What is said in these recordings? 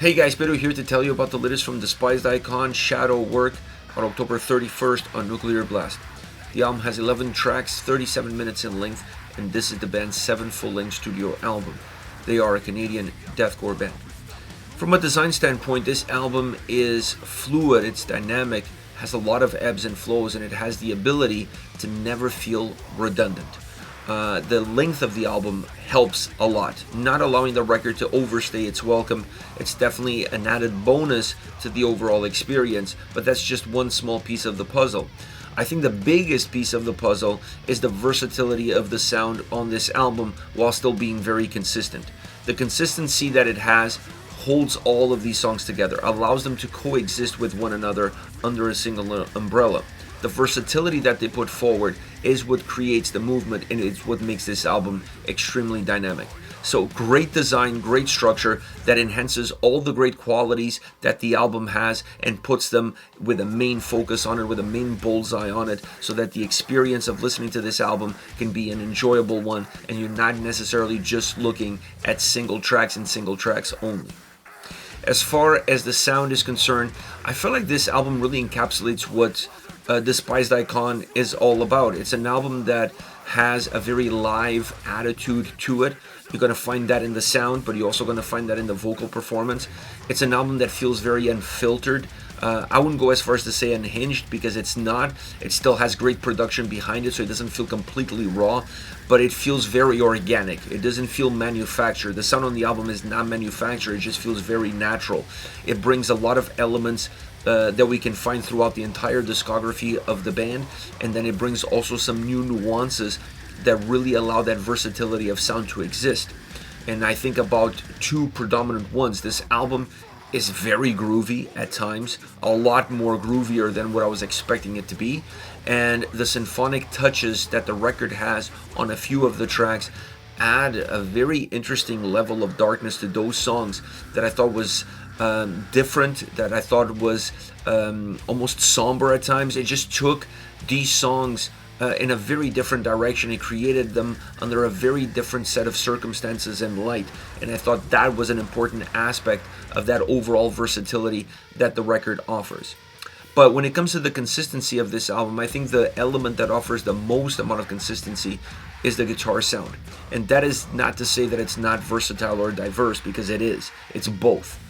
Hey guys, Beto here to tell you about the latest from Despised icon Shadow Work on October 31st on Nuclear Blast. The album has 11 tracks, 37 minutes in length, and this is the band's 7th full-length studio album. They are a Canadian deathcore band. From a design standpoint, this album is fluid, it's dynamic, has a lot of ebbs and flows, and it has the ability to never feel redundant. The length of the album helps a lot, not allowing the record to overstay its welcome. It's definitely an added bonus to the overall experience, but that's just one small piece of the puzzle. I think the biggest piece of the puzzle is the versatility of the sound on this album while still being very consistent. The consistency that it has holds all of these songs together, allows them to coexist with one another under a single umbrella. The versatility that they put forward is what creates the movement, and it's what makes this album extremely dynamic. So great design, great structure that enhances all the great qualities that the album has and puts them with a main focus on it, with a main bullseye on it, so that the experience of listening to this album can be an enjoyable one and you're not necessarily just looking at single tracks and single tracks only. As far as the sound is concerned, I feel like this album really encapsulates what Despised Icon is all about. It's an album that has a very live attitude to it. You're going to find that in the sound, but you're also going to find that in the vocal performance. It's an album that feels very unfiltered. I wouldn't go as far as to say unhinged, because it's not. It still has great production behind it, so it doesn't feel completely raw, but it feels very organic. It doesn't feel manufactured. The sound on the album is not manufactured. It just feels very natural. It brings a lot of elements that we can find throughout the entire discography of the band, and then it brings also some new nuances that really allow that versatility of sound to exist. And I think about two predominant ones. This album is very groovy at times, a lot more groovier than what I was expecting it to be, and the symphonic touches that the record has on a few of the tracks add a very interesting level of darkness to those songs that I thought was different, that I thought was almost somber at times. It just took these songs in a very different direction. It created them under a very different set of circumstances and light, and I thought that was an important aspect of that overall versatility that the record offers. But when it comes to the consistency of this album, I think the element that offers the most amount of consistency is the guitar sound. And that is not to say that it's not versatile or diverse, because it is. It's both.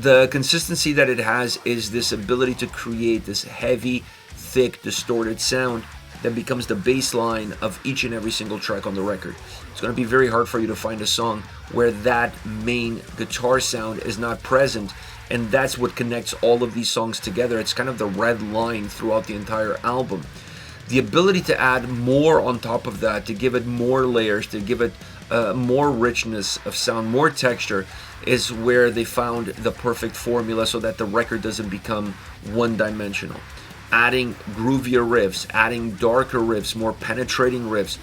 The consistency that it has is this ability to create this heavy, thick, distorted sound that becomes the bass line of each and every single track on the record. It's going to be very hard for you to find a song where that main guitar sound is not present, and that's what connects all of these songs together. It's kind of the red line throughout the entire album. The ability to add more on top of that, to give it more layers, to give it more richness of sound, more texture, is where they found the perfect formula so that the record doesn't become one-dimensional. Adding groovier riffs, adding darker riffs, more penetrating riffs,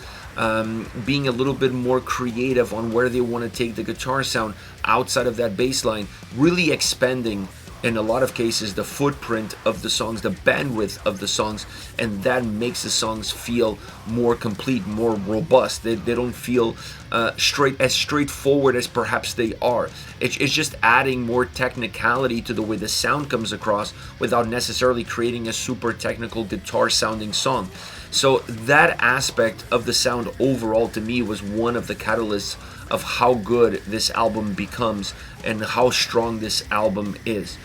being a little bit more creative on where they want to take the guitar sound outside of that bass line, really expanding, in a lot of cases, the footprint of the songs, the bandwidth of the songs, and that makes the songs feel more complete, more robust. They don't feel straightforward as perhaps they are. It's just adding more technicality to the way the sound comes across without necessarily creating a super technical guitar sounding song. So that aspect of the sound overall, to me, was one of the catalysts of how good this album becomes and how strong this album is.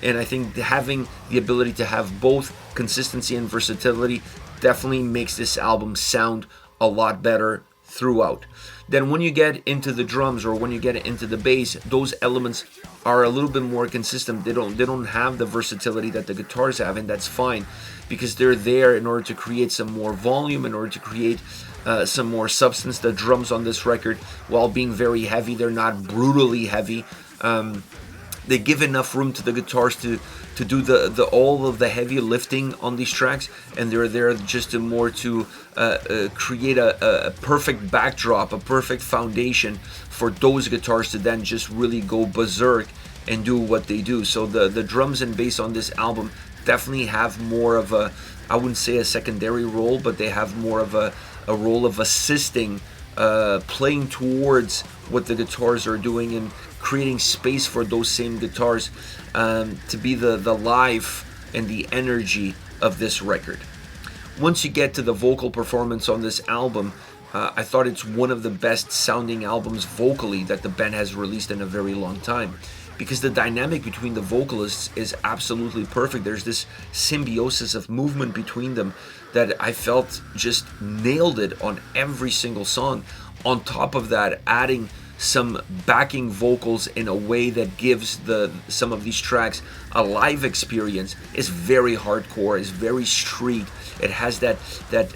And I think having the ability to have both consistency and versatility definitely makes this album sound a lot better throughout. Then when you get into the drums or when you get into the bass, those elements are a little bit more consistent. They don't have the versatility that the guitars have, and that's fine, because they're there in order to create some more volume, in order to create some more substance. The drums on this record, while being very heavy, they're not brutally heavy. They give enough room to the guitars to do the all of the heavy lifting on these tracks, and they're there just to create a perfect backdrop, a perfect foundation for those guitars to then just really go berserk and do what they do. So the drums and bass on this album definitely have more of a, I wouldn't say a secondary role, but they have more of a role of assisting, playing towards what the guitars are doing and creating space for those same guitars to be the life and the energy of this record. Once you get to the vocal performance on this album, I thought it's one of the best sounding albums vocally that the band has released in a very long time, because the dynamic between the vocalists is absolutely perfect. There's this symbiosis of movement between them that I felt just nailed it on every single song. On top of that, adding some backing vocals in a way that gives some of these tracks a live experience is very hardcore, is very street. It has that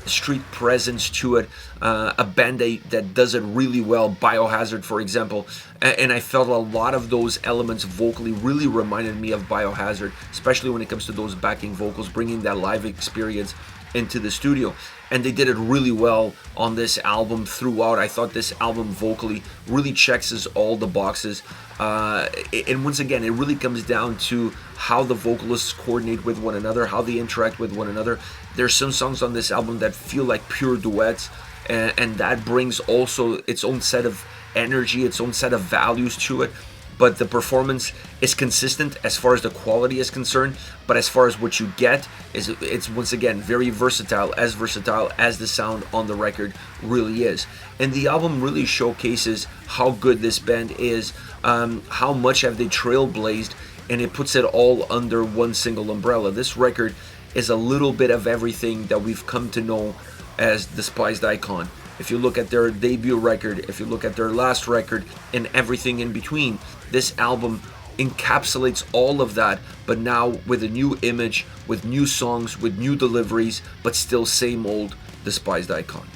street presence to it. A band that does it really well, Biohazard, for example, and I felt a lot of those elements vocally really reminded me of Biohazard, especially when it comes to those backing vocals, bringing that live experience into the studio. And they did it really well on this album throughout. I thought this album vocally really checks all the boxes. And once again, it really comes down to how the vocalists coordinate with one another, how they interact with one another. There's some songs on this album that feel like pure duets, and that brings also its own set of energy, its own set of values to it. But the performance is consistent as far as the quality is concerned, but as far as what you get, it's once again very versatile as the sound on the record really is. And the album really showcases how good this band is, how much have they trailblazed, and it puts it all under one single umbrella. This record is a little bit of everything that we've come to know as Despised Icon. If you look at their debut record, if you look at their last record, and everything in between, this album encapsulates all of that, but now with a new image, with new songs, with new deliveries, but still same old Despised Icon.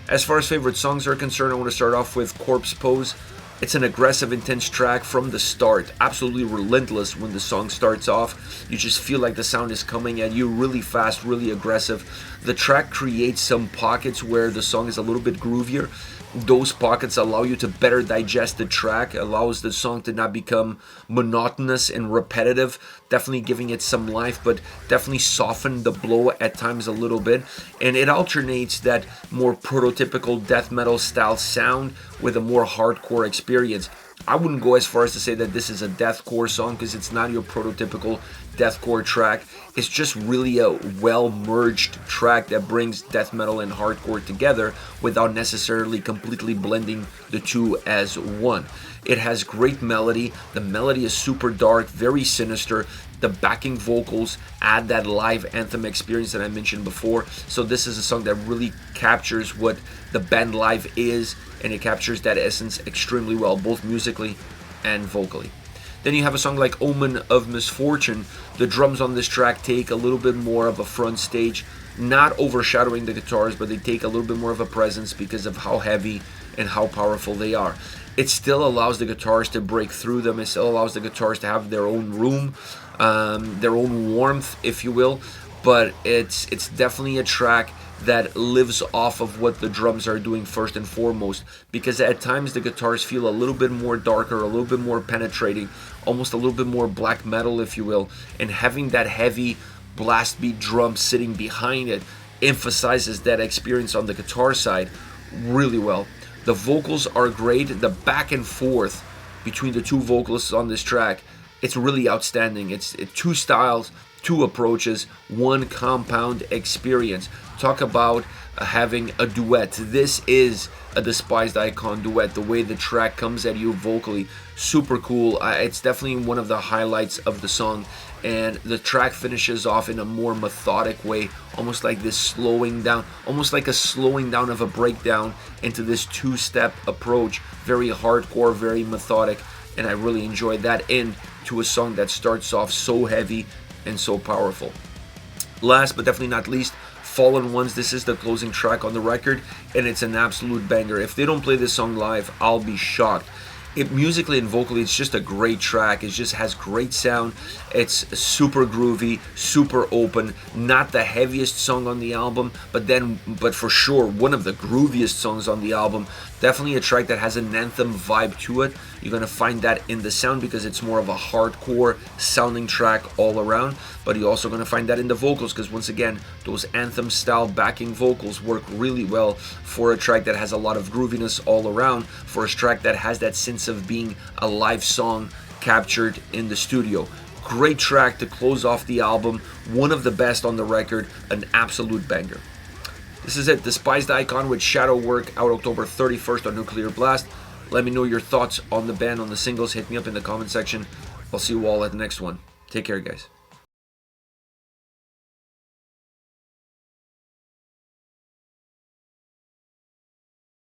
As far as favorite songs are concerned, I want to start off with Corpse Pose. It's an aggressive, intense track from the start, absolutely relentless when the song starts off. You just feel like the sound is coming at you really fast, really aggressive. The track creates some pockets where the song is a little bit groovier. Those pockets allow you to better digest the track, allows the song to not become monotonous and repetitive, definitely giving it some life, but definitely soften the blow at times a little bit. And it alternates that more prototypical death metal style sound with a more hardcore experience. I wouldn't go as far as to say that this is a deathcore song, because it's not your prototypical deathcore track. It's just really a well-merged track that brings death metal and hardcore together without necessarily completely blending the two as one. It has great melody. The melody is super dark, very sinister. The backing vocals add that live anthem experience that I mentioned before. So this is a song that really captures what the band live is, and it captures that essence extremely well, both musically and vocally. Then you have a song like Omen of Misfortune. The drums on this track take a little bit more of a front stage, not overshadowing the guitars, but they take a little bit more of a presence because of how heavy and how powerful they are. It still allows the guitars to break through them. It still allows the guitars to have their own room, their own warmth, if you will. But it's definitely a track that lives off of what the drums are doing first and foremost, because at times the guitars feel a little bit more darker, a little bit more penetrating, almost a little bit more black metal, if you will. And having that heavy blast beat drum sitting behind it emphasizes that experience on the guitar side really well. The vocals are great. The back and forth between the two vocalists on this track, it's really outstanding. It's two styles, two approaches, one compound experience. Talk about having a duet. This is a Despised Icon duet. The way the track comes at you vocally, super cool. It's definitely one of the highlights of the song. And the track finishes off in a more methodic way, almost like this slowing down, almost like a slowing down of a breakdown into this two-step approach. Very hardcore, very methodic, and I really enjoyed that end to a song that starts off so heavy and so powerful. Last but definitely not least, Fallen Ones. This is the closing track on the record, and it's an absolute banger. If they don't play this song live, I'll be shocked. Musically and vocally, it's just a great track. It just has great sound. It's super groovy, super open. Not the heaviest song on the album, but for sure one of the grooviest songs on the album. Definitely a track that has an anthem vibe to it. You're gonna find that in the sound because it's more of a hardcore sounding track all around. But you're also gonna find that in the vocals, because once again, those anthem style backing vocals work really well for a track that has a lot of grooviness all around, for a track that has that Compulsive being a live song captured in the studio. Great track to close off the album, one of the best on the record, an absolute banger. This is it, Despised Icon with Shadow Work, out October 31st on Nuclear Blast. Let me know your thoughts on the band, on the singles. Hit me up in the comment section. I'll see you all at the next one. Take care, guys.